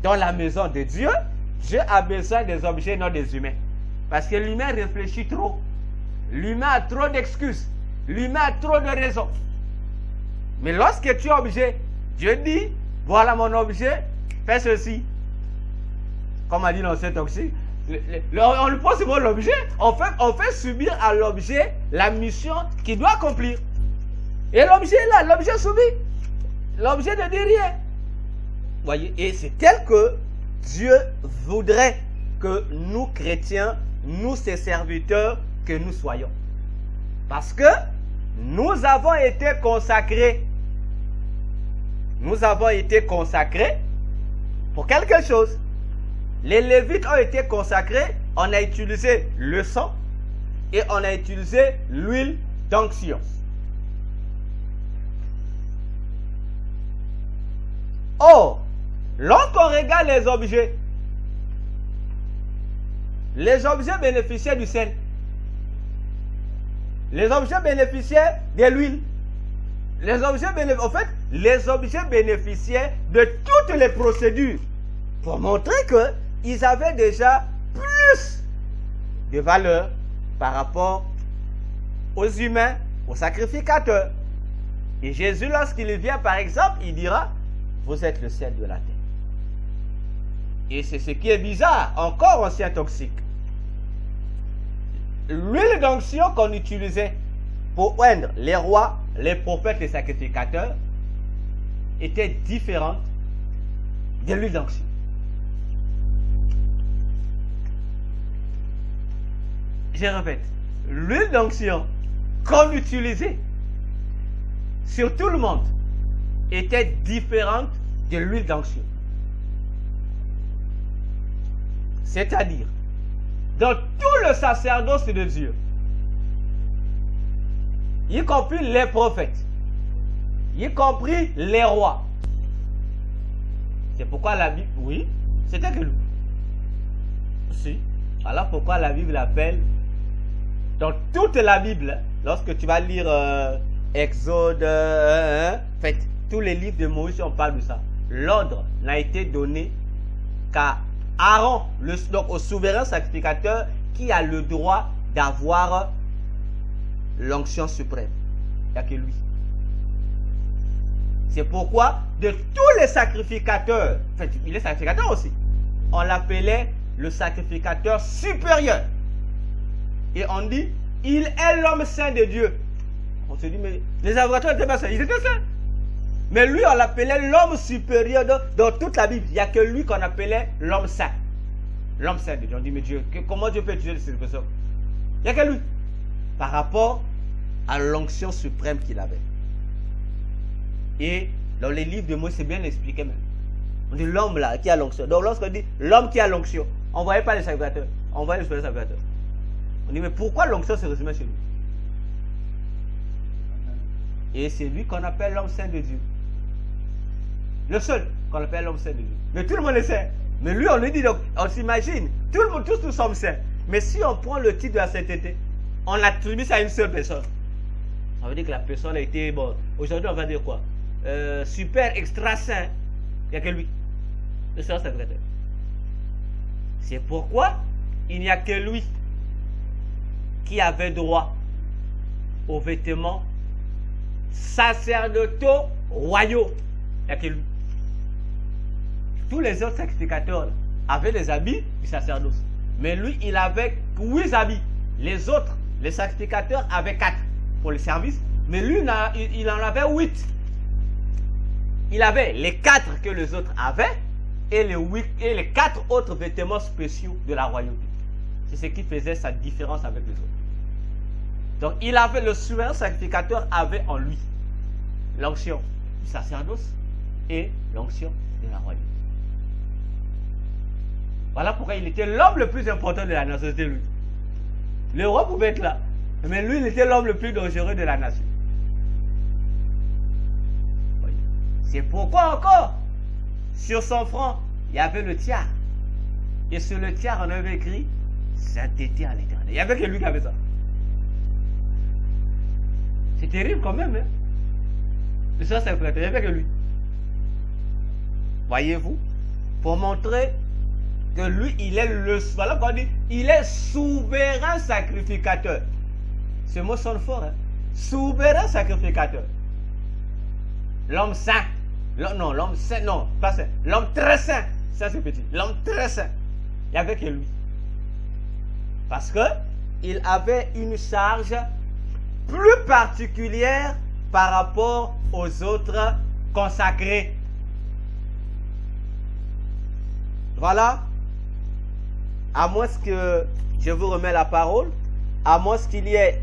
[SPEAKER 2] Dans la maison de Dieu, Dieu a besoin des objets, non des humains. Parce que l'humain réfléchit trop. L'humain a trop d'excuses. L'humain a trop de raisons. Mais lorsque tu es objet, Dieu dit, voilà mon objet, fais ceci. Comme a dit l'ancien toxique, on lui pose souvent l'objet, on fait subir à l'objet la mission qu'il doit accomplir. Et l'objet est là, l'objet subit. L'objet ne dit rien. Voyez, et c'est tel que Dieu voudrait que nous chrétiens, nous ses serviteurs, que nous soyons. Parce que nous avons été consacrés. Nous avons été consacrés pour quelque chose. Les Lévites ont été consacrés, on a utilisé le sang et on a utilisé l'huile d'onction. Or, lorsqu'on regarde les objets bénéficiaient du sel. Les objets bénéficiaient de l'huile. Les objets bénéficiaient de toutes les procédures pour montrer qu'ils avaient déjà plus de valeur par rapport aux humains, aux sacrificateurs. Et Jésus, lorsqu'il vient, par exemple, il dira, vous êtes le sel de la terre. Et c'est ce qui est bizarre, encore on s'y intoxique. L'huile d'onction qu'on utilisait pour oindre les rois, les prophètes, les sacrificateurs était différente de l'huile d'onction. Je répète, l'huile d'onction qu'on utilisait sur tout le monde était différente de l'huile d'onction. C'est-à-dire, dans tout le sacerdoce de Dieu, y compris les prophètes, y compris les rois. C'est pourquoi la Bible, oui, c'était que lui. Si. Alors pourquoi la Bible l'appelle, dans toute la Bible, lorsque tu vas lire Exode, fait, tous les livres de Moïse, on parle de ça. L'ordre n'a été donné qu'à Aaron, donc au souverain sacrificateur, qui a le droit d'avoir l'onction suprême. Il n'y a que lui. C'est pourquoi de tous les sacrificateurs, en fait, il est sacrificateur aussi, on l'appelait le sacrificateur supérieur. Et on dit, il est l'homme saint de Dieu. On se dit, mais les adorateurs n'étaient pas saints, ils étaient saints. Mais lui, on l'appelait l'homme supérieur dans toute la Bible. Il n'y a que lui qu'on appelait l'homme saint. L'homme saint de Dieu. On dit, mais Dieu, comment Dieu peut utiliser cette personne? Il n'y a que lui. Par rapport à l'onction suprême qu'il avait. Et dans les livres de Moïse, c'est bien expliqué même. On dit l'homme là qui a l'onction. Donc lorsqu'on dit l'homme qui a l'onction, on ne voyait pas les sacrificateurs, on voyait les sacrificateurs. On dit, mais pourquoi l'onction se résumait chez lui? Et c'est lui qu'on appelle l'homme saint de Dieu. Le seul qu'on appelle l'homme saint de Dieu. Mais tout le monde est saint. Mais lui, on lui dit, donc, on s'imagine, tout le monde, tous nous sommes saints. Mais si on prend le titre de la sainteté, on attribue ça à une seule personne. Ça veut dire que la personne a été, bon, aujourd'hui on va dire quoi? Super extra saint. Il n'y a que lui. Le seul sacrificateur. C'est pourquoi il n'y a que lui qui avait droit aux vêtements sacerdotaux royaux. Il n'y a que lui. Tous les autres sacrificateurs avaient les habits du sacerdoce. Mais lui, il avait 8 habits. Les autres, les sacrificateurs, avaient 4 pour le service. Mais lui, il en avait 8. Il avait les 4 que les autres avaient et les 4 autres vêtements spéciaux de la royauté. C'est ce qui faisait sa différence avec les autres. Donc, il avait, le souverain sacrificateur avait en lui l'onction du sacerdoce et l'onction de la royauté. Voilà pourquoi il était l'homme le plus important de la nation, c'était lui. Le roi pouvait être là, mais lui, il était l'homme le plus dangereux de la nation. C'est pourquoi encore, sur son front, il y avait le tiare. Et sur le tiare, on avait écrit sainteté à l'éternel. Il n'y avait que lui qui avait ça. C'est terrible quand même, hein. Le seul sacrificateur, il n'y avait que lui. Voyez-vous, pour montrer que lui, il est le, voilà qu'on dit, il est souverain sacrificateur. Ce mot sonne fort, hein. Souverain sacrificateur. L'homme saint. Non, l'homme saint, non, pas saint. L'homme très saint. Ça, c'est petit. L'homme très saint. Il n'y avait que lui. Parce que il avait une charge plus particulière par rapport aux autres consacrés. Voilà. À moins que je vous remets la parole, à moins qu'il y ait